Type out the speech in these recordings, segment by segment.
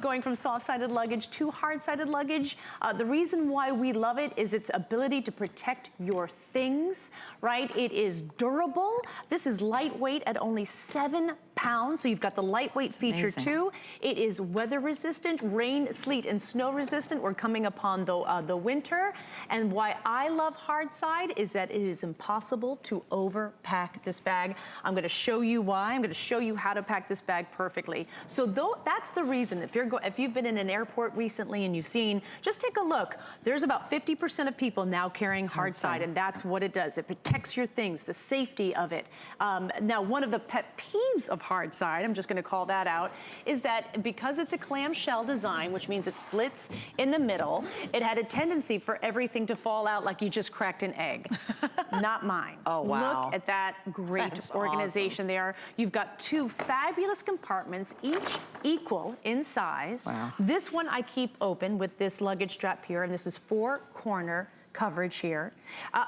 Going from soft-sided luggage to hard-sided luggage. The reason why we love it is its ability to protect your things, right? It is durable. This is lightweight at only 7 pounds, so you've got the lightweight feature too. It is weather resistant, rain, sleet, and snow resistant. We're coming upon the winter. And why I love Hardside is that it is impossible to overpack this bag. I'm gonna show you why. I'm gonna show you how to pack this bag perfectly. So that's the reason. If you've been in an airport recently and you've seen, just take a look. There's about 50% of people now carrying Hardside, and that's what it does. It protects your things, the safety of it. Now, one of the pet peeves of Hardside, I'm just gonna call that out, is that because it's a clamshell design, which means it splits in the middle, it had a tendency for everything to fall out like you just cracked an egg. Not mine. Oh, wow. Look at that great organization there. You've got 2 fabulous compartments, each equal in size. Wow. This one I keep open with this luggage strap here, and this is 4-corner coverage here.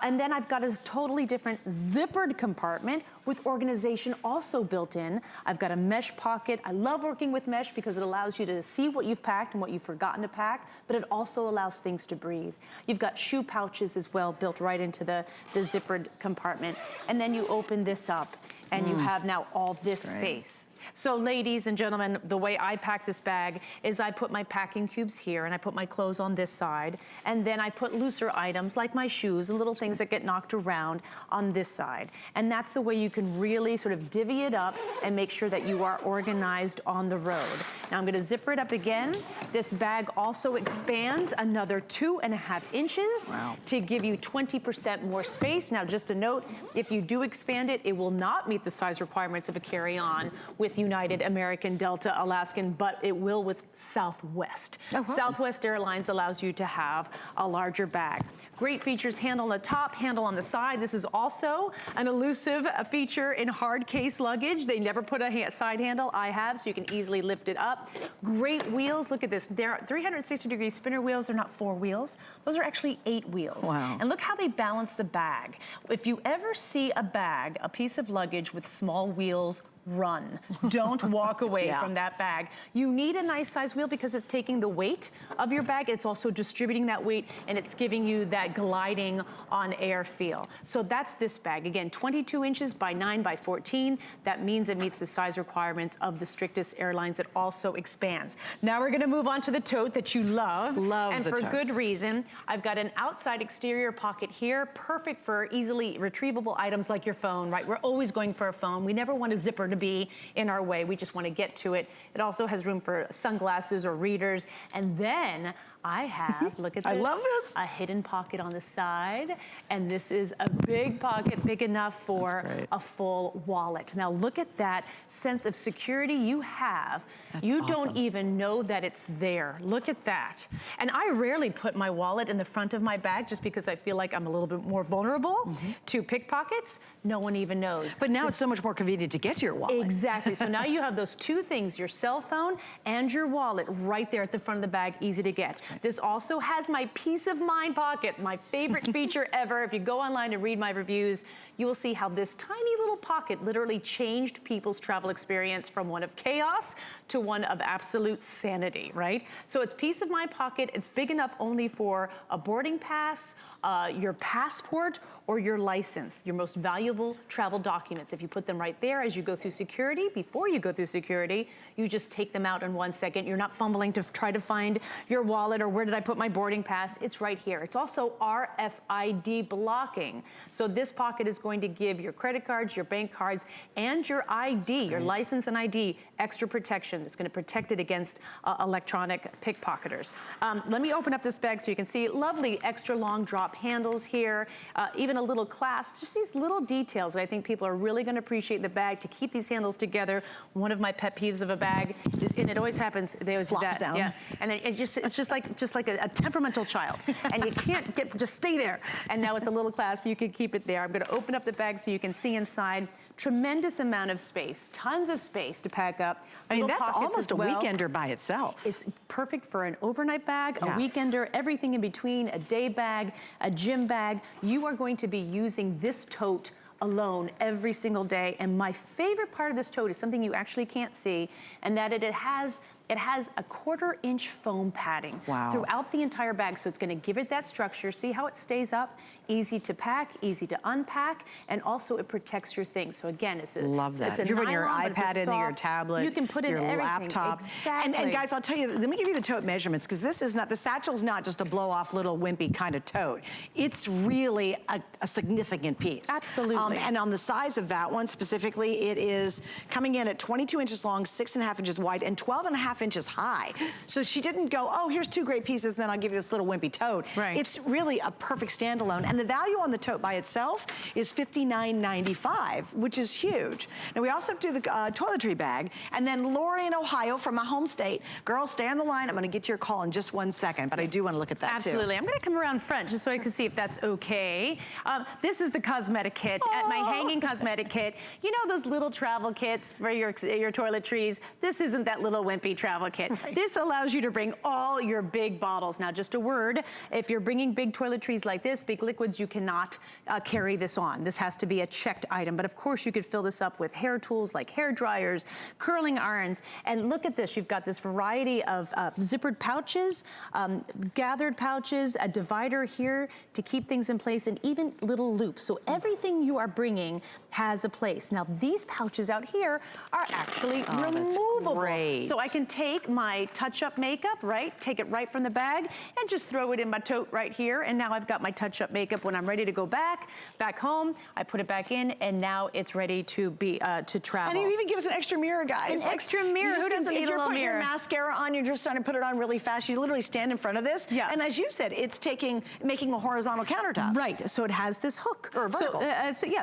And then I've got a totally different zippered compartment with organization also built in. I've got a mesh pocket. I love working with mesh because it allows you to see what you've packed and what you've forgotten to pack, but it also allows things to breathe. You've got shoe pouches as well built right into the zippered compartment. And then you open this up and you have now all this space. So ladies and gentlemen, the way I pack this bag is I put my packing cubes here and I put my clothes on this side, and then I put looser items like my shoes and little things that get knocked around on this side. And that's the way you can really sort of divvy it up and make sure that you are organized on the road. Now I'm gonna zipper it up again. This bag also expands another 2.5 inches to give you 20% more space. Now just a note, if you do expand it, it will not meet the size requirements of a carry-on with United, American, Delta, Alaskan, but it will with Southwest. Oh, awesome. Southwest Airlines allows you to have a larger bag. Great features, handle on the top, handle on the side. This is also an elusive feature in hard case luggage. They never put a side handle. I have, so you can easily lift it up. Great wheels, look at this. They're 360-degree spinner wheels. They're not 4 wheels. Those are actually 8 wheels. Wow. And look how they balance the bag. If you ever see a bag, a piece of luggage with small wheels, run. Don't walk away from that bag. You need a nice size wheel because it's taking the weight of your bag. It's also distributing that weight, and it's giving you that gliding on air feel. So that's this bag. Again, 22 inches by 9 by 14. That means it meets the size requirements of the strictest airlines. It also expands. Now we're gonna move on to the tote that you love. And for good reason. I've got an outside exterior pocket here, perfect for easily retrievable items like your phone, right? We're always going for a phone. We never want a zipper to be in our way. We just want to get to it. It also has room for sunglasses or readers. And then I have, look at this. I love this. A hidden pocket on the side. And this is a big pocket, big enough for a full wallet. Now look at that sense of security you have. You don't even know that it's there. Look at that. And I rarely put my wallet in the front of my bag just because I feel like I'm a little bit more vulnerable to pickpockets. No one even knows. But now it's so much more convenient to get to your wallet. Exactly. So now you have those 2 things, your cell phone and your wallet right there at the front of the bag, easy to get. This also has my peace of mind pocket, my favorite feature ever. If you go online and read my reviews, you will see how this tiny little pocket literally changed people's travel experience from one of chaos to one of absolute sanity, right? So it's peace of mind pocket. It's big enough only for a boarding pass, your passport, or your license, your most valuable travel documents. If you put them right there as you go through security, before you go through security, you just take them out in 1 second. You're not fumbling to try to find your wallet or where did I put my boarding pass. It's right here. It's also RFID blocking. So this pocket is going to give your credit cards, your bank cards, and your ID, your license and ID, extra protection. It's gonna protect it against electronic pickpocketers. Let me open up this bag so you can see lovely extra long drop handles here, even a little clasp, just these little details that I think people are really gonna appreciate the bag to keep these handles together. One of my pet peeves of a bag is, and it always happens, they always do that. Down. Yeah, and it's just like a temperamental child, and you can't just stay there. And now with the little clasp, you can keep it there. I'm gonna open up the bag so you can see inside. Tremendous amount of space, tons of space to pack up. I mean, that's almost a weekender by itself. It's perfect for an overnight bag, a weekender, everything in between, a day bag, a gym bag. You are going to be using this tote alone every single day. And my favorite part of this tote is something you actually can't see, and that it has It has a 1/4-inch foam padding throughout the entire bag, so it's gonna give it that structure. See how it stays up? Easy to pack, easy to unpack, and also it protects your things. So again, it's a love that. It's a if you're putting your nylon, iPad in your tablet, you can put in your everything. laptop. Exactly. And guys, I'll tell you, let me give you the tote measurements, because this is not, the satchel's not just a blow-off little wimpy kind of tote. It's really a significant piece. Absolutely. And on the size of that one specifically, it is coming in at 22 inches long, 6.5 inches wide, and 12.5 inches high. So she didn't go, oh, here's 2 great pieces, then I'll give you this little wimpy tote. Right. It's really a perfect standalone. And the value on the tote by itself is $59.95, which is huge. Now we also do the toiletry bag, and then Lori in Ohio from my home state. Girl, stay on the line. I'm gonna get your call in just 1 second, but I do wanna look at that too. Absolutely. I'm gonna come around front just so I can see if that's okay. This is the Cosmetic Kit, at my hanging Cosmetic Kit. You know those little travel kits for your toiletries? This isn't that little wimpy travel kit. Right. This allows you to bring all your big bottles. Now, just a word, if you're bringing big toiletries like this, big liquids, you cannot carry this on. This has to be a checked item, but of course you could fill this up with hair tools like hair dryers, curling irons, and look at this. You've got this variety of zippered pouches, gathered pouches, a divider here to keep things in place, and even little loops. So everything you are bringing has a place. Now these pouches out here are actually removable. Great. So I can take my touch-up makeup, right? Take it right from the bag and just throw it in my tote right here. And now I've got my touch-up makeup when I'm ready to go back home. I put it back in, and now it's ready to be to travel. And you even give us an extra mirror, guys. An extra mirror. Who doesn't need a little mirror? If you're putting your mascara on, you're just trying to put it on really fast. You literally stand in front of this. Yeah. And as you said, it's making a horizontal countertop. Right. So it has this hook. Or vertical.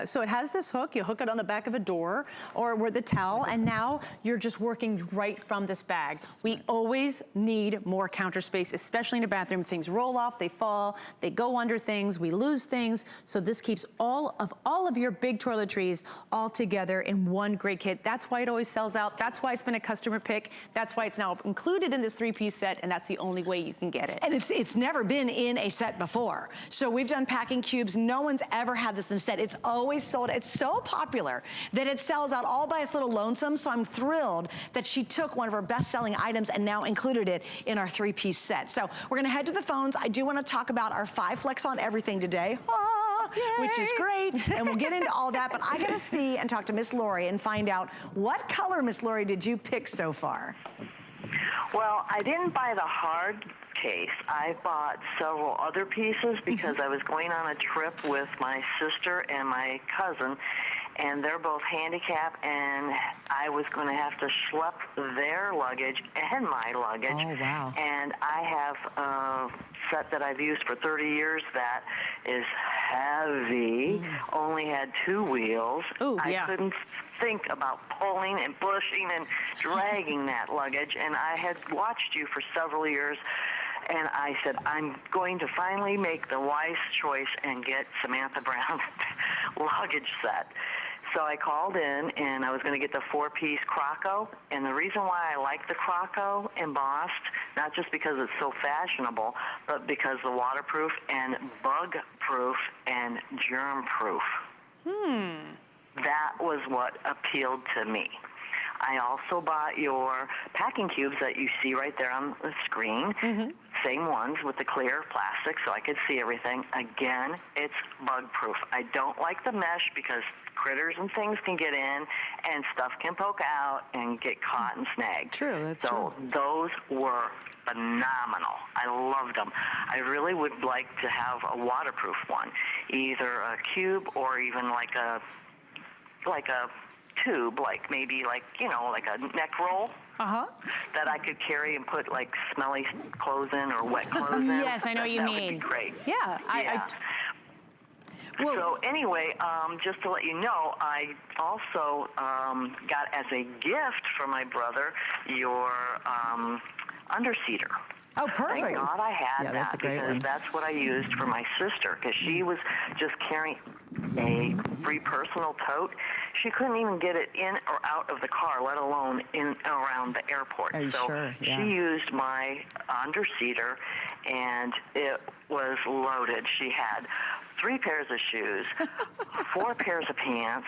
So it has this hook. You hook it on the back of a door or with the towel, and now you're just working right from this bag. We always need more counter space, especially in a bathroom. Things roll off, they fall, they go under things, we lose things. So this keeps all of your big toiletries all together in one great kit. That's why it always sells out. That's why it's been a customer pick. That's why it's now included in this 3-piece set, and that's the only way you can get it. And it's never been in a set before. So we've done packing cubes. No one's ever had this in a set. It's always sold. It's so popular that it sells out all by its little lonesome. So I'm thrilled that she took one of our best-selling items and now included it in our 3-piece set. So we're gonna head to the phones. I do want to talk about our 5 flex on everything today. Which is great, and we'll get into all that, but I gotta see and talk to Miss Lori and find out what color, Miss Lori, did you pick so far? Well, I didn't buy the hard case. I bought several other pieces because I was going on a trip with my sister and my cousin, and they're both handicapped, and I was going to have to schlep their luggage and my luggage. Oh, wow. And I have a set that I've used for 30 years that is heavy, only had 2 wheels. Ooh, I couldn't think about pulling and pushing and dragging that luggage, and I had watched you for several years, and I said, I'm going to finally make the wise choice and get Samantha Brown's luggage set. So I called in, and I was going to get the 4-piece Croco, and the reason why I like the Croco embossed, not just because it's so fashionable, but because the waterproof and bug-proof and germ-proof. That was what appealed to me. I also bought your packing cubes that you see right there on the screen. Same ones with the clear plastic so I could see everything. Again, it's bug-proof. I don't like the mesh because critters and things can get in and stuff can poke out and get caught and snagged. True, that's true. So those were phenomenal. I loved them. I really would like to have a waterproof one, either a cube or even like a tube, like maybe like, you know, like a neck roll that I could carry and put like smelly clothes in or wet clothes in. Yes, I know what you mean. That would be great. Yeah. Well, so anyway, just to let you know, I also got as a gift for my brother your underseater. Oh, perfect. Thank God I had that, that's a great because one. that's what I used for my sister, because she was just carrying a free personal tote. She couldn't even get it in or out of the car, let alone in around the airport. Are you so sure? Yeah. she used my underseater, and it was loaded. She had 3 pairs of shoes, 4 pairs of pants,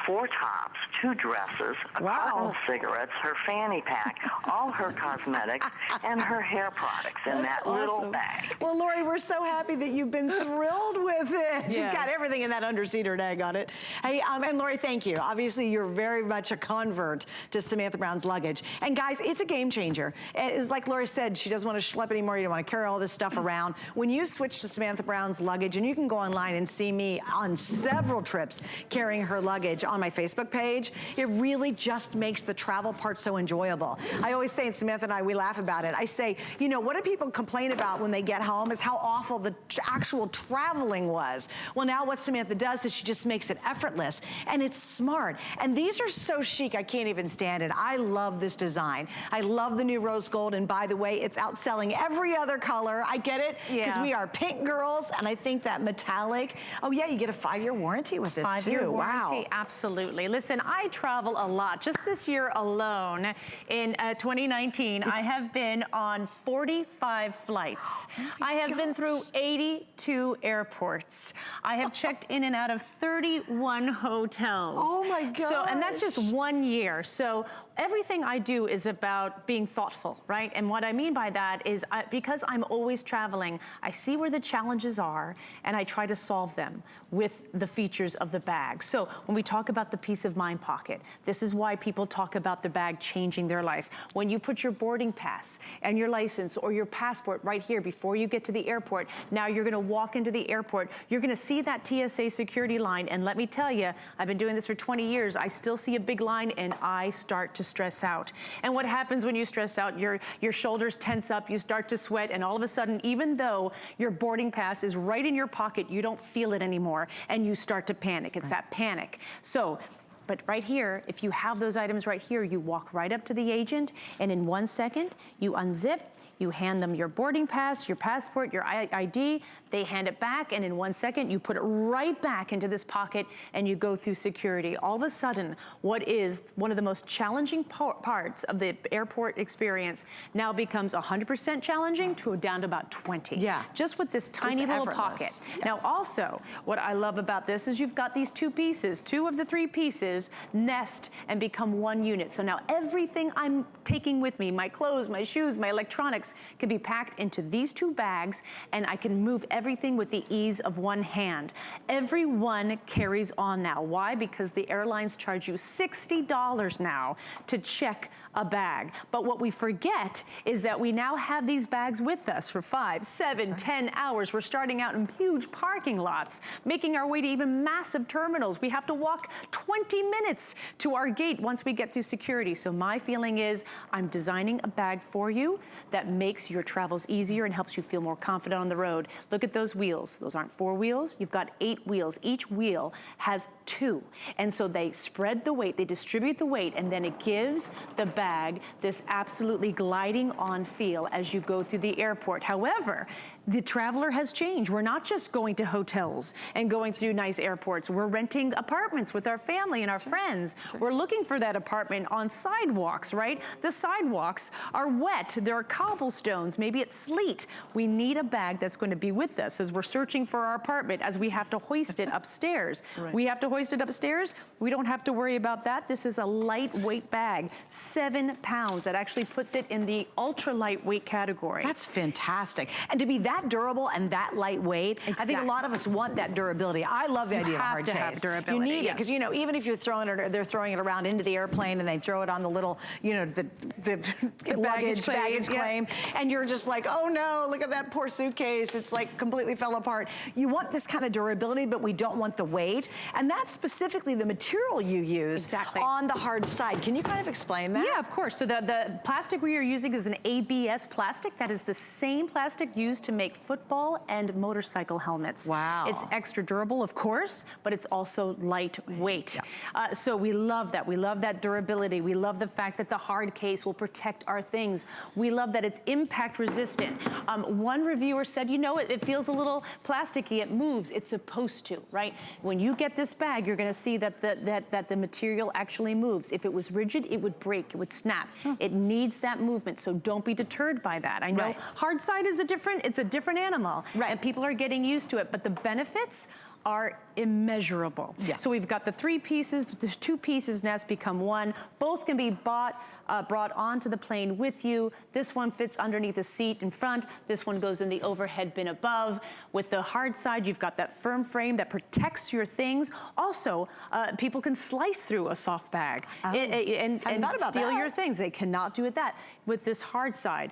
4 tops, 2 dresses, a carton of cigarettes, her fanny pack, all her cosmetics, and her hair products in that little bag. Well, Lori, we're so happy that you've been thrilled with it. She's got everything in that under-seater tag on it. Hey, and Lori, thank you. Obviously, you're very much a convert to Samantha Brown's Luggage. And guys, it's a game changer. It's like Lori said, she doesn't want to schlep anymore. You don't want to carry all this stuff around. When you switch to Samantha Brown's Luggage, and you can go online and see me on several trips carrying her luggage on my Facebook page, it really just makes the travel part so enjoyable. I always say, and Samantha and I, we laugh about it, I say, you know, what do people complain about when they get home is how awful the actual traveling was. Well, now what Samantha does is she just makes it effortless, and it's smart. And these are so chic, I can't even stand it. I love this design. I love the new rose gold, and by the way, it's outselling every other color. I get it, because we are pink girls, and I think that metallic, oh yeah, you get a 5-year warranty with this too. 5-year warranty, wow. Absolutely. Listen, I travel a lot. Just this year alone, in 2019, I have been on 45 flights. I have been through 82 airports. I have checked in and out of 31 hotels. Oh my gosh. So, and that's just 1 year. So everything I do is about being thoughtful, right? And what I mean by that is because I'm always traveling, I see where the challenges are and I try to solve them with the features of the bag. So when we talk about the peace of mind pocket, this is why people talk about the bag changing their life. When you put your boarding pass and your license or your passport right here before you get to the airport, now you're gonna walk into the airport, you're gonna see that TSA security line, and let me tell you, I've been doing this for 20 years, I still see a big line and I start to stress out. And what happens when you stress out? Your shoulders tense up, you start to sweat, and all of a sudden, even though your boarding pass is right in your pocket, you don't feel it anymore, and you start to panic. It's that panic. So, but right here, if you have those items right here, you walk right up to the agent, and in 1 second, you unzip, you hand them your boarding pass, your passport, your ID, they hand it back, and in 1 second, you put it right back into this pocket, and you go through security. All of a sudden, what is one of the most challenging parts of the airport experience now becomes 100% challenging to down to about 20. Yeah. Just with this tiny little pocket. Now also, what I love about this is you've got these 2 pieces. 2 of the 3 pieces nest and become 1 unit. So now everything I'm taking with me, my clothes, my shoes, my electronics, can be packed into these 2 bags, and I can move everything with the ease of 1 hand. Everyone carries on now. Why? Because the airlines charge you $60 now to check a bag. But what we forget is that we now have these bags with us for 5, 7, 10 hours. We're starting out in huge parking lots, making our way to even massive terminals. We have to walk 20 minutes to our gate once we get through security. So my feeling is I'm designing a bag for you that makes your travels easier and helps you feel more confident on the road. Look at those wheels. Those aren't 4 wheels. You've got 8 wheels. Each wheel has 2. And so they spread the weight, they distribute the weight, and then it gives the bag this absolutely gliding on feel as you go through the airport. However, the traveler has changed. We're not just going to hotels and going through nice airports. We're renting apartments with our family and our friends. We're looking for that apartment on sidewalks, right? The sidewalks are wet. There are cobblestones. Maybe it's sleet. We need a bag that's going to be with us as we're searching for our apartment, as we have to hoist it upstairs. We have to hoist it upstairs. We don't have to worry about that. This is a lightweight bag, 7 pounds. That actually puts it in the ultra lightweight category. That's fantastic. And to be that durable and that lightweight, I think a lot of us want that durability. I love the idea of a hard case. Have durability. You need it, because you know, even if you're throwing it, they're throwing it around into the airplane and they throw it on the little, you know, the baggage claim, and you're just like, oh no, look at that poor suitcase. It's like completely fell apart. You want this kind of durability, but we don't want the weight. And that's specifically the material you use on the hard side. Can you kind of explain that? Yeah, of course. So the plastic we are using is an ABS plastic. That is the same plastic used to make football and motorcycle helmets. Wow. It's extra durable, of course, but it's also lightweight. So we love that. We love that durability. We love the fact that the hard case will protect our things. We love that it's impact resistant. One reviewer said, you know, it feels a little plasticky. It moves. It's supposed to, right? When you get this bag, you're going to see that the material actually moves. If it was rigid, it would break. It would snap. It needs that movement. So don't be deterred by that. I know hard side is it's a different animal, and people are getting used to it, but the benefits are immeasurable. Yeah. So we've got the 3 pieces, the 2 pieces nest become 1. Both can be brought onto the plane with you. This one fits underneath the seat in front. This one goes in the overhead bin above. With the hard side, you've got that firm frame that protects your things. Also, people can slice through a soft bag and steal your things. They cannot do that with this hard side.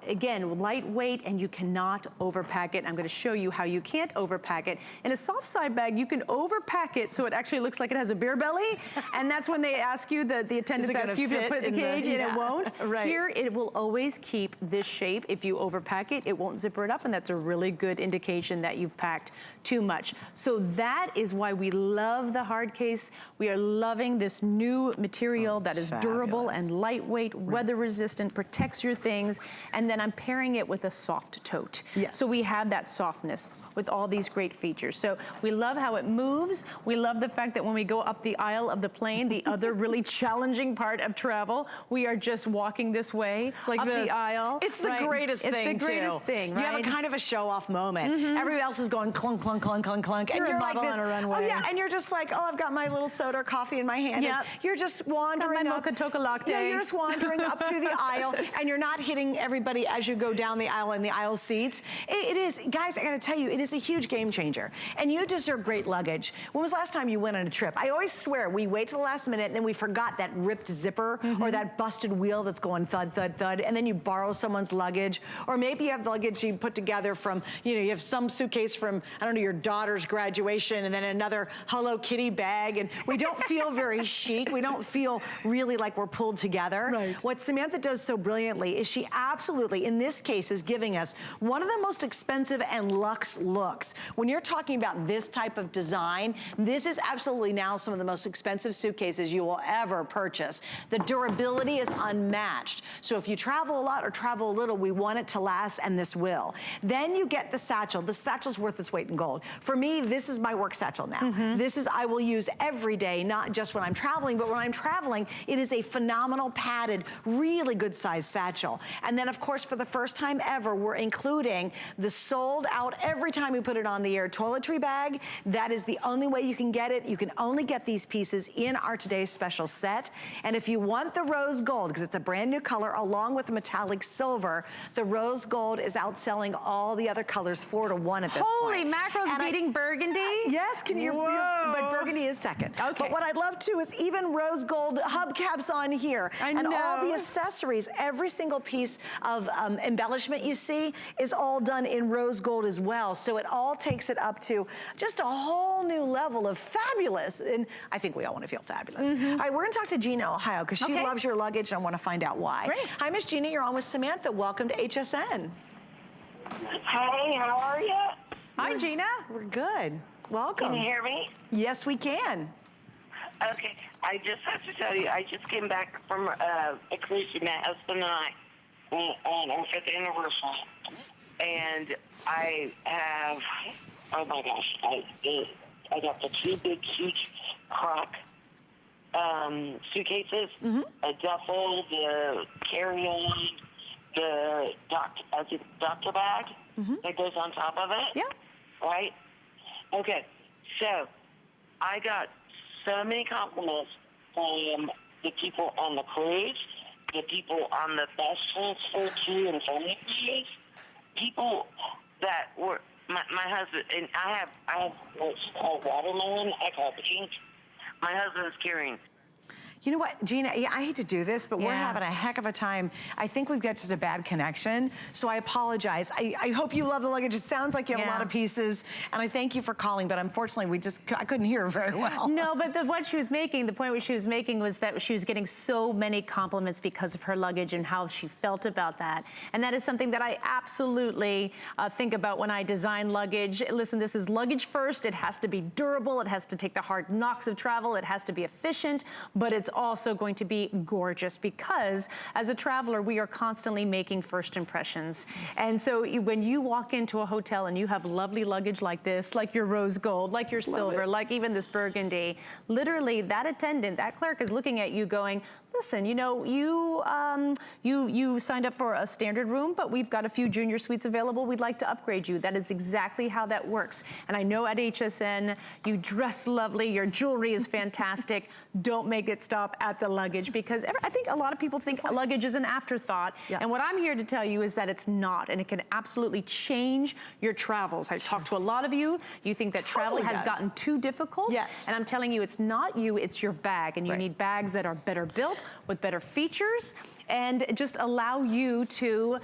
Again, lightweight, and you cannot overpack it. I'm going to show you how you can't overpack it. In a soft side bag, you can overpack it so it actually looks like it has a beer belly, and that's when they ask you, the attendants ask you if you put it in the cage, and it won't. Right. Here, it will always keep this shape. If you overpack it, it won't zipper it up, and that's a really good indication that you've packed too much. So that is why we love the hard case. We are loving this new material that is durable and lightweight, weather resistant, protects your things, and then I'm pairing it with a soft tote. Yes. So we have that softness with all these great features. So we love how it moves. We love the fact that when we go up the aisle of the plane, the other really challenging part of travel, we are just walking this way up the aisle. It's the greatest thing, It's the greatest thing, right? You have a kind of a show-off moment. Everybody else is going clunk, clunk, clunk, clunk, clunk. And you're like this, on a runway. oh yeah, and you're just like, oh, I've got my little soda or coffee in my hand. Yep. You're just wandering my up. mocha toca latte. Yeah, you're just wandering up through the aisle, and you're not hitting everybody as you go down the aisle in the aisle seats. It is, guys, I gotta tell you, it is a huge game changer. And you deserve great luggage. When was the last time you went on a trip? I always swear, we wait till the last minute, and then we forgot that ripped zipper or that busted wheel that's going thud, thud, thud, and then you borrow someone's luggage. Or maybe you have the luggage you put together from, you know, you have some suitcase from, I don't know, your daughter's graduation, and then another Hello Kitty bag, and we don't feel very chic. We don't feel really like we're pulled together. Right. What Samantha does so brilliantly is she absolutely, in this case, is giving us one of the most expensive and luxe looks. When you're talking about this type of design, this is absolutely now some of the most expensive suitcases you will ever purchase. The durability is unmatched. So if you travel a lot or travel a little, we want it to last, and this will. Then you get the satchel. The satchel's worth its weight in gold. For me, this is my work satchel now. This is, I will use every day, not just when I'm traveling, but when I'm traveling, it is a phenomenal padded, really good sized satchel. And then of course, for the first time ever, we're including the sold out every time we put it on the air toiletry bag. That is the only way you can get it. You can only get these pieces in our today's special set. And if you want the rose gold, because it's a brand new color, along with the metallic silver, the rose gold is outselling all the other colors 4 to 1 at this point. Holy mackerels, beating burgundy? Yes, can you? But burgundy is second. Okay. But what I'd love to is even rose gold hubcaps on here. And all the accessories, every single piece of embellishment you see is all done in rose gold as well. So it all takes it up to just a whole new level of fabulous. And I think we all want to feel fabulous. All right, we're going to talk to Gina, Ohio, because she loves your luggage, and I want to find out why. Great. Hi, Miss Gina. You're on with Samantha. Welcome to HSN. Hey, how are you? Hi, Gina. We're good. Welcome. Can you hear me? Yes, we can. Okay, I just have to tell you, I just came back from a cruise with my husband and I on our 5th anniversary. And I have, oh my gosh, I got the 2 big, huge crock suitcases, a duffel, the carry-on, the doctor bag that goes on top of it. Yeah. Right? Okay, so I got so many compliments from the people on the cruise, the people on the bus transfer to and from the cruise, people that were my husband, and I have what's called watermelon. I call it pink. My husband's carrying. You know what, Gina, yeah, I hate to do this, but we're Yeah. having a heck of a time. I think we've got just a bad connection, so I apologize. I hope you love the luggage. It sounds like you have a lot of pieces, and I thank you for calling, but unfortunately, I couldn't hear her very well. No, but the point she was making was that she was getting so many compliments because of her luggage and how she felt about that. And that is something that I absolutely think about when I design luggage. Listen, this is luggage first. It has to be durable. It has to take the hard knocks of travel. It has to be efficient, but it's also going to be gorgeous, because as a traveler, we are constantly making first impressions. And so when you walk into a hotel and you have lovely luggage like this, like your rose gold, like your silver, like even this burgundy, literally that attendant, that clerk is looking at you going, listen, you know, you signed up for a standard room, but we've got a few junior suites available. We'd like to upgrade you. That is exactly how that works. And I know at HSN, you dress lovely, your jewelry is fantastic. Don't make it stop at the luggage, because I think a lot of people think luggage is an afterthought. Yeah. And what I'm here to tell you is that it's not, and it can absolutely change your travels. I talked to a lot of you. You think that travel has gotten too difficult. Yes. And I'm telling you, it's not you, it's your bag. And you need bags that are better built, with better features, and just allow you to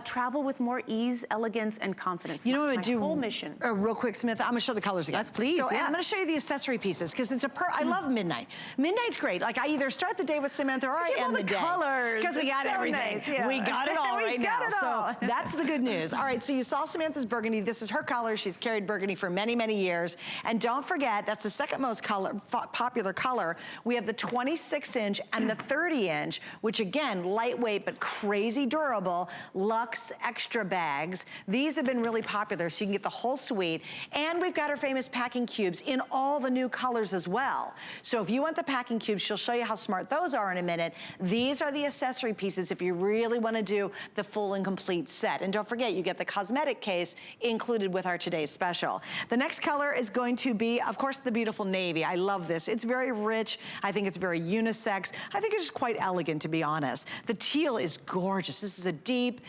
travel with more ease, elegance, and confidence. You know what I'm That's gonna my do? whole mission. Real quick, Samantha, I'm gonna show the colors again. Yes, please, So, and yes. I'm gonna show you the accessory pieces, because it's I love midnight. Midnight's great. Like, I either start the day with Samantha or I end the day. Colors. Because we got It's so everything. nice, yeah. We got it all We right got now. it all. So that's the good news. All right, so you saw Samantha's burgundy. This is her color. She's carried burgundy for many, many years. And don't forget, that's the second most popular color. We have the 26-inch and the 30-inch, which again, lightweight but crazy durable, luxe extra bags. These have been really popular, so you can get the whole suite. And we've got our famous packing cubes in all the new colors as well. So if you want the packing cubes, she'll show you how smart those are in a minute. These are the accessory pieces if you really want to do the full and complete set. And don't forget, you get the cosmetic case included with our today's special. The next color is going to be, of course, the beautiful navy. I love this. It's very rich. I think it's very unisex. I think it's just quite elegant, to be honest. The teal is gorgeous. This is a deep,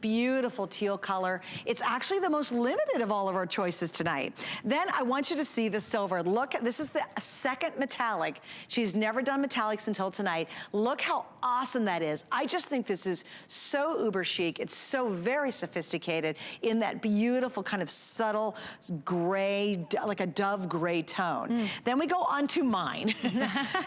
beautiful teal color. It's actually the most limited of all of our choices tonight. Then I want you to see the silver. Look, this is the second metallic. She's never done metallics until tonight. Look how awesome that is. I just think this is so uber chic. It's so very sophisticated in that beautiful kind of subtle gray, like a dove gray tone. Then we go on to mine.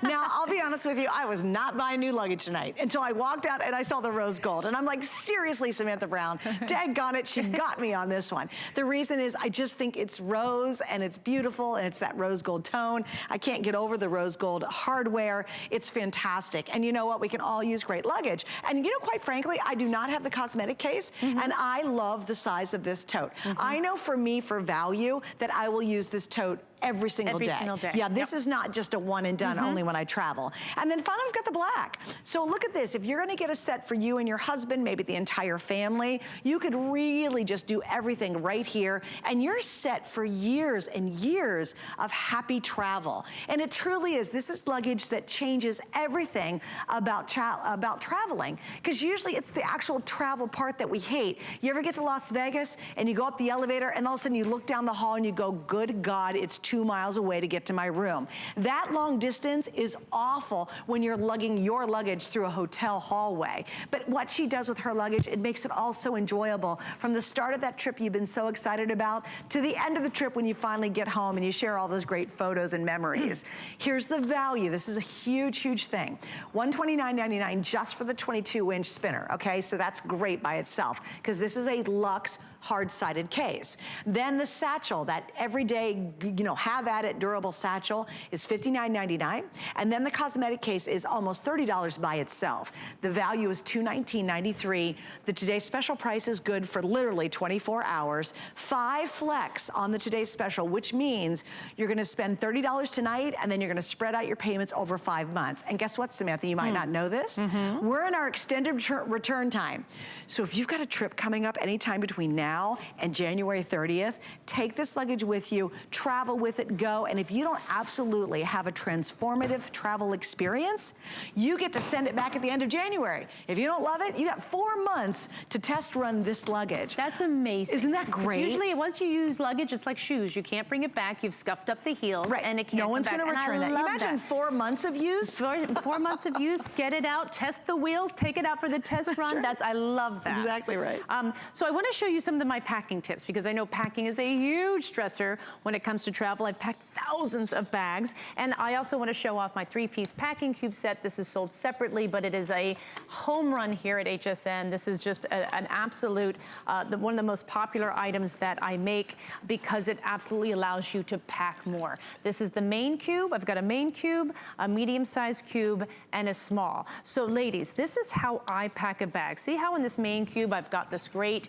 Now, I'll be honest with you, I was not buying new luggage tonight until I walked out and I saw the rose gold. And I'm like, seriously, Samantha Brown, daggone it, she got me on this one. The reason is I just think it's rose and it's beautiful and it's that rose gold tone. I can't get over the rose gold hardware. It's fantastic. And you know what? We can all use great luggage. And you know, quite frankly, I do not have the cosmetic case, and I love the size of this tote. I know for me, for value, that I will use this tote every single day. Yeah, this is not just a one and done only when I travel. And then finally, we've got the black. So look at this. If you're gonna get a set for you and your husband, maybe the entire family, you could really just do everything right here, and you're set for years and years of happy travel. And it truly is. This is luggage that changes everything about traveling, because usually it's the actual travel part that we hate. You ever get to Las Vegas and you go up the elevator and all of a sudden you look down the hall and you go, good God, it's 2 miles away to get to my room. That long distance is awful when you're lugging your luggage through a hotel hallway. But what she does with her luggage, it makes it all so enjoyable. From the start of that trip you've been so excited about to the end of the trip when you finally get home and you share all those great photos and memories. Here's the value. This is a huge, huge thing. $129.99 just for the 22-inch spinner, okay? So that's great by itself, because this is a luxe hard-sided case. Then the satchel, that everyday, you know, have at it durable satchel, is $59.99. And then the cosmetic case is almost $30 by itself. The value is $219.93. The today's special price is good for literally 24 hours. 5 flex on the today's special, which means you're gonna spend $30 tonight, and then you're gonna spread out your payments over 5 months. And guess what, Samantha? You might not know this. We're in our extended return time. So if you've got a trip coming up anytime between now and January 30th, take this luggage with you, travel with it, go. And if you don't absolutely have a transformative travel experience, you get to send it back at the end of January. If you don't love it, you got 4 months to test run this luggage. That's amazing. Isn't that great? Usually, once you use luggage, it's like shoes. You can't bring it back. You've scuffed up the heels, and it can't No one's come going to back. return that. You imagine 4 months of use? 4 months of use, get it out, test the wheels, take it out for the test run. right. I love that. Exactly right. So I want to show you some of my packing tips, because I know packing is a huge stressor when it comes to travel. I've packed thousands of bags, and I also want to show off my 3-piece packing cube set. This is sold separately, but it is a home run here at HSN. This is just an absolute, one of the most popular items that I make, because it absolutely allows you to pack more. This is the main cube. I've got a main cube, a medium-sized cube, and a small. So ladies, this is how I pack a bag. See how in this main cube I've got this great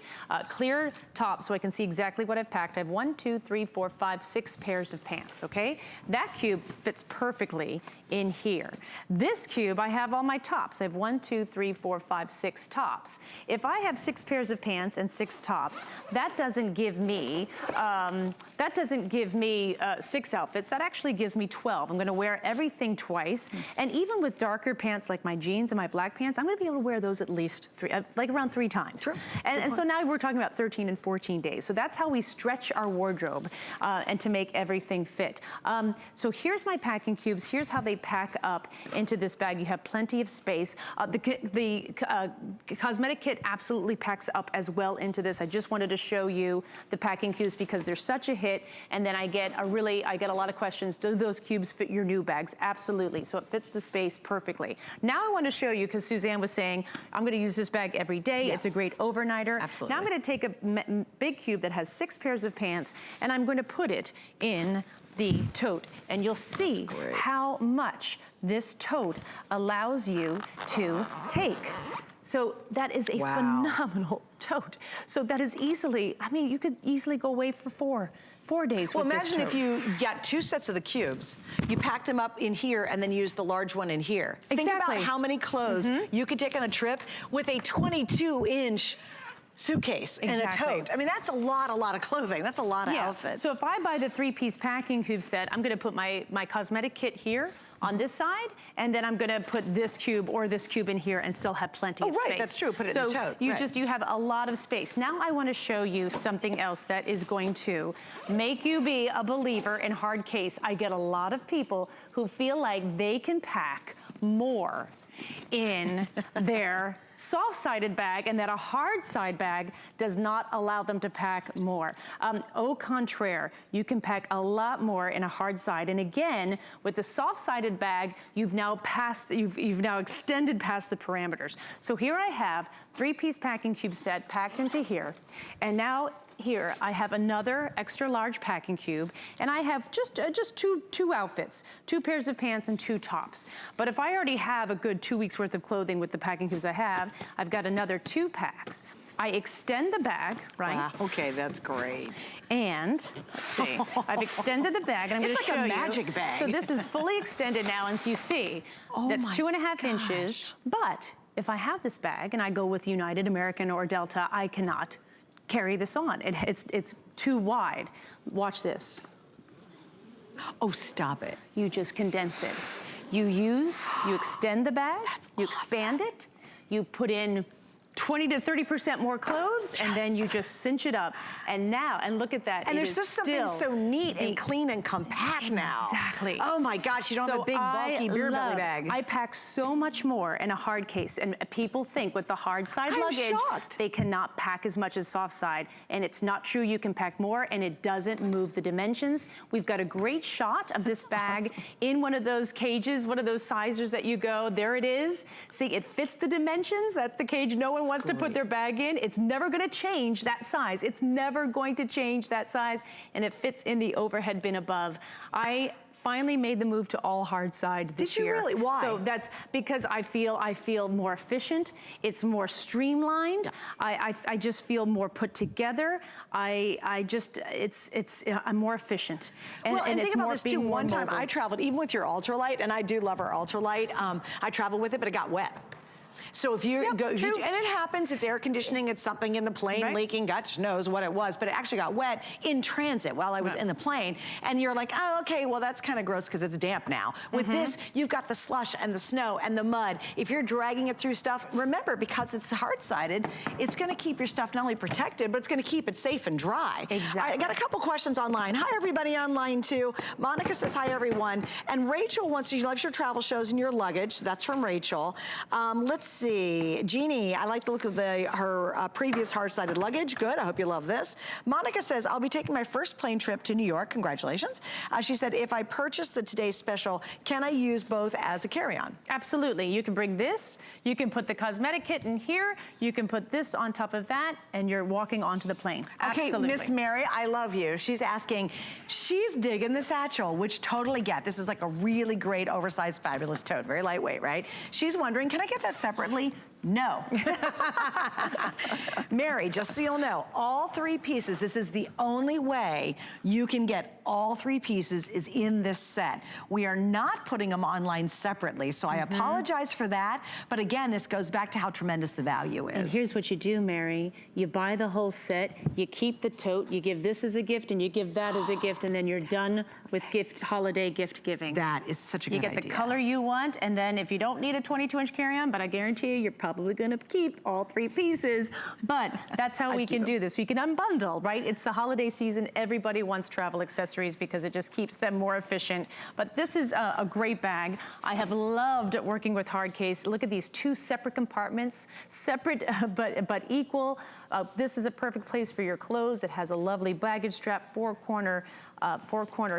clear top so I can see exactly what I've packed. I have 1, 2, 3, 4, 5, 6 pairs of pants. this, okay? That cube fits perfectly in here. This cube, I have all my tops. I have 1, 2, 3, 4, 5, 6 tops. If I have 6 pairs of pants and 6 tops, that doesn't give me 6 outfits. That actually gives me 12. I'm gonna wear everything twice. And even with darker pants like my jeans and my black pants, I'm gonna be able to wear those at least around 3 times. Sure. And so now we're talking about 13 and 14 days. So that's how we stretch our wardrobe and to make everything fit. So here's my packing cubes. Here's how they pack up into this bag. You have plenty of space. The Cosmetic Kit absolutely packs up as well into this. I just wanted to show you the packing cubes because they're such a hit. And then I get a lot of questions. Do those cubes fit your new bags? Absolutely. So it fits the space perfectly. Now I want to show you, because Suzanne was saying, I'm going to use this bag every day. Yes. It's a great overnighter. Absolutely. Now I'm going to take a big cube that has 6 pairs of pants and I'm going to put it in the tote, and you'll see how much this tote allows you to take. So that is a phenomenal tote. So that is easily, I mean, you could easily go away for 4 days. Well, imagine if you got 2 sets of the cubes, you packed them up in here and then used the large one in here. Exactly. Think about how many clothes you could take on a trip with a 22-inch suitcase and a tote. I mean, that's a lot of clothing. That's a lot of outfits. So if I buy the 3-piece packing cube set, I'm gonna put my Cosmetic Kit here on this side, and then I'm gonna put this cube or this cube in here and still have plenty of space. Right, that's true, put it in the tote. So you have a lot of space. Now I wanna show you something else that is going to make you be a believer in hard case. I get a lot of people who feel like they can pack more in their soft-sided bag and that a hard side bag does not allow them to pack more. Au contraire, you can pack a lot more in a hard side. And again, with the soft-sided bag, you've now extended past the parameters. So here I have 3-piece packing cube set packed into here, and now here I have another extra large packing cube, and I have just two outfits, 2 pairs of pants and 2 tops. But if I already have a good 2 weeks worth of clothing with the packing cubes I have, I've got another 2 packs. I extend the bag, right? Wow, okay, that's great. And, let's see, I've extended the bag, and I'm gonna show you. It's like a magic bag. So this is fully extended now, and so you see, that's 2.5 inches. But if I have this bag, and I go with United, American, or Delta, I cannot carry this on. It's too wide. Watch this. Oh, stop it. You just condense it. You extend the bag, you expand it, you put in 20 to 30% more clothes, and then you just cinch it up. And now, and look at that. And there's just something so neat and clean and compact now. Exactly. Oh my gosh, you don't have a big bulky beer belly bag. I pack so much more in a hard case, and people think with the hard side luggage, they cannot pack as much as soft side, and it's not true. You can pack more, and it doesn't move the dimensions. We've got a great shot of this bag in one of those cages, one of those sizers that you go, there it is. See, it fits the dimensions. That's the cage no one wants to put their bag in. It's never gonna change that size. It's never going to change that size, and it fits in the overhead bin above. I finally made the move to all hard side this year. Did you really? Why? So that's because I feel more efficient. It's more streamlined. I just feel more put together. I'm more efficient. And, well, and think about this too. One time mobile. I traveled, even with your ultralight, and I do love our ultralight. I traveled with it, but it got wet. So if you go, and it happens, it's air conditioning, it's something in the plane leaking, God knows what it was, but it actually got wet in transit while I was in the plane. And you're like, oh, okay, well, that's kind of gross because it's damp now. With this, you've got the slush and the snow and the mud. If you're dragging it through stuff, remember, because it's hard-sided, it's gonna keep your stuff not only protected, but it's gonna keep it safe and dry. Exactly. All right, I got a couple questions online. Hi, everybody online too. Monica says, hi, everyone. And Rachel she loves your travel shows and your luggage. That's from Rachel. Let's see. Jeannie, I like the look of her previous hard-sided luggage. Good, I hope you love this. Monica says, I'll be taking my first plane trip to New York. Congratulations. She said, if I purchase the Today's Special, can I use both as a carry-on? Absolutely. You can bring this, you can put the Cosmetic Kit in here, you can put this on top of that, and you're walking onto the plane. Okay, Absolutely. Miss Mary, I love you. She's asking, she's digging the satchel, which totally get. This is like a really great, oversized, fabulous tote. Very lightweight, right? She's wondering, can I get that separately? No. Mary, just so you'll know, all 3 pieces, this is the only way you can get all 3 pieces is in this set. We are not putting them online separately, so I apologize for that. But again, this goes back to how tremendous the value is. And here's what you do, Mary. You buy the whole set, you keep the tote, you give this as a gift, and you give that as a gift, and then you're done with holiday gift giving. That is such a good idea. You get the color you want, and then if you don't need a 22-inch carry-on, but I guarantee you, you're probably gonna keep all 3 pieces, but that's how we can do this. We can unbundle, right? It's the holiday season. Everybody wants travel accessories because it just keeps them more efficient. But this is a great bag. I have loved working with hard case. Look at these 2 separate compartments, separate but equal. This is a perfect place for your clothes. It has a lovely baggage strap, 4-corner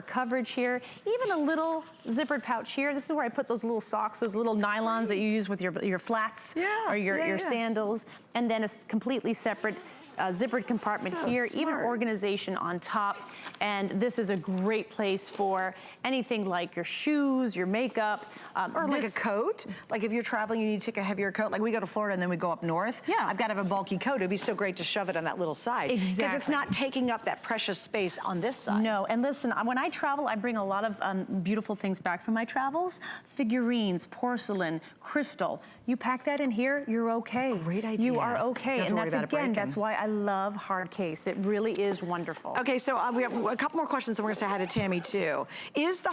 coverage here. Even a little zippered pouch here. This is where I put those little socks, those little nylons that you use with your flats or your sandals. And then a completely separate zippered compartment here, even organization on top. And this is a great place for anything like your shoes, your makeup. Or like a coat. Like if you're traveling, you need to take a heavier coat. Like we go to Florida and then we go up north. Yeah. I've got to have a bulky coat. It'd be so great to shove it on that little side. Exactly. Because it's not taking up that precious space on this side. No, and listen, when I travel, I bring a lot of beautiful things back from my travels. Figurines, porcelain, crystal. You pack that in here, you're okay. Great idea. You are okay. And that's, again, that's why I love hard case. It really is wonderful. Okay, so we have a couple more questions and we're gonna say hi to Tammy too. Is the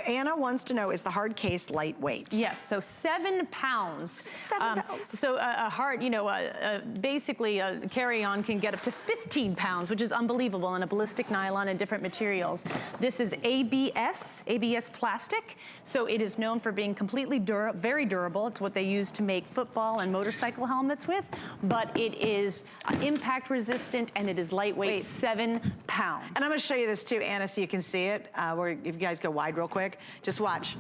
Anna wants to know, is the hard case lightweight? Yes, so 7 pounds. 7 pounds. So a hard, basically a carry-on can get up to 15 pounds, which is unbelievable, in a ballistic nylon and different materials. This is ABS plastic, so it is known for being completely very durable. It's what they use to make football and motorcycle helmets with, but it is impact resistant and it is lightweight, 7 pounds. And I'm gonna show you this too, Anna, so you can see it. If you guys go wide real quick, just watch.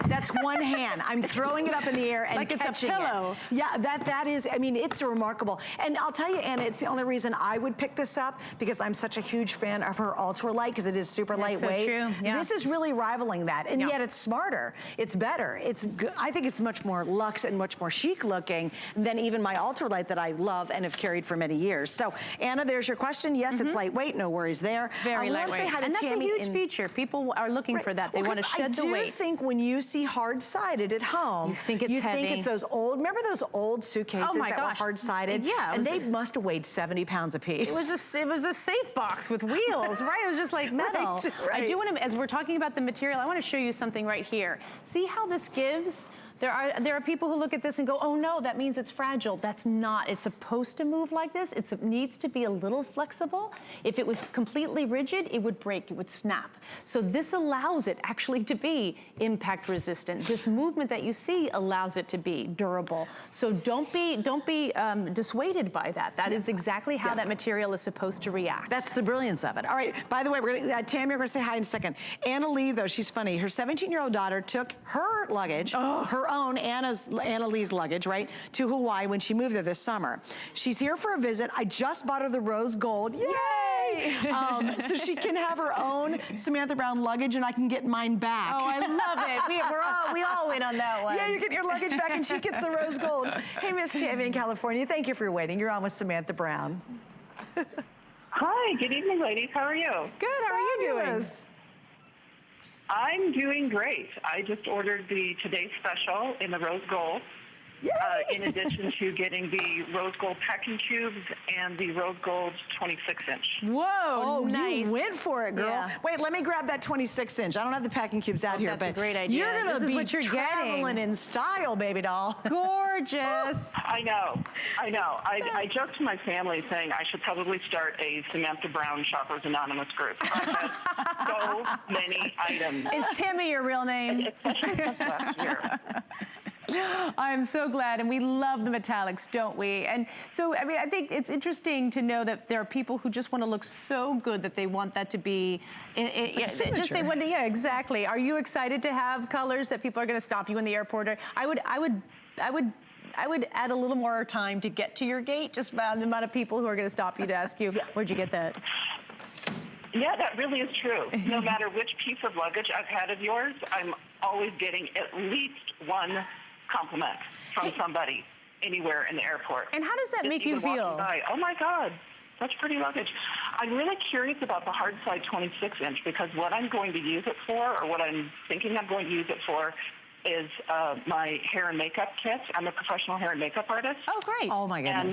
That's one hand. I'm throwing it up in the air and like catching it's a pillow. it. Yeah, that is, I mean, it's remarkable. And I'll tell you, Anna, it's the only reason I would pick this up because I'm such a huge fan of her ultralight because it is super lightweight. So true. Yeah. This is really rivaling that, and yet it's smarter. It's better. It's good. I think it's much more luxe and much more chic looking than even my ultralight that I love and have carried for many years. So, Anna, there's your question. Yes, it's lightweight. No worries there. Very lightweight. Say hi to and that's Tammy a huge feature. People are looking for that. They want to shed the weight. I do think when you see hard-sided at home, you think it's heavy. You think it's those old, remember those old suitcases that were hard-sided? Yeah. And they must have weighed 70 pounds a piece. It was a safe box with wheels, right? It was just like metal. Right. I do want to, as we're talking about the material, I want to show you something right here. See how this gives? There are people who look at this and go, oh no, that means it's fragile. That's not. It's supposed to move like this. It needs to be a little flexible. If it was completely rigid, it would break, it would snap. So this allows it actually to be impact resistant. This movement that you see allows it to be durable. So don't be dissuaded by that. That is exactly how that material is supposed to react. That's the brilliance of it. All right, by the way, we're gonna, Tammy, we're gonna say hi in a second. Anna Lee, though, she's funny. Her 17-year-old daughter took her luggage, her own, Anna Lee's luggage, right, to Hawaii when she moved there this summer. She's here for a visit. I just bought her the rose gold. Yay! So she can have her own Samantha Brown luggage and I can get mine back. Oh, I love it. We all win on that one. Yeah, you get your luggage back and she gets the rose gold. Hey, Miss Tammy in California, thank you for waiting. You're on with Samantha Brown. Hi, good evening, ladies. How are you? Good, how are you doing? I'm doing great. I just ordered the Today Special in the rose gold. In addition to getting the rose gold packing cubes and the rose gold 26-inch. Whoa, oh, nice. You went for it, girl. Yeah. Wait, let me grab that 26-inch. I don't have the packing cubes out here, that's but a great idea. You're gonna be what you're traveling getting. in style, baby doll. Gorgeous. I know. I joked to my family saying I should probably start a Samantha Brown Shoppers Anonymous group. I have so many items. Is Tammy your real name? Last year. I'm so glad, and we love the metallics, don't we? And so, I mean, I think it's interesting to know that there are people who just want to look so good that they want that to be, yeah, exactly. Are you excited to have colors that people are going to stop you in the airport? I would add a little more time to get to your gate, just about the amount of people who are going to stop you to ask you, where'd you get that? Yeah, that really is true. No matter which piece of luggage I've had of yours, I'm always getting at least one compliment from somebody anywhere in the airport. And how does that Just make you even walking feel? by, oh my God, that's pretty luggage. I'm really curious about the Hardside 26-inch because what I'm going to use it for, or what I'm thinking I'm going to use it for, is my hair and makeup kits. I'm a professional hair and makeup artist. Oh, great. Oh my goodness. And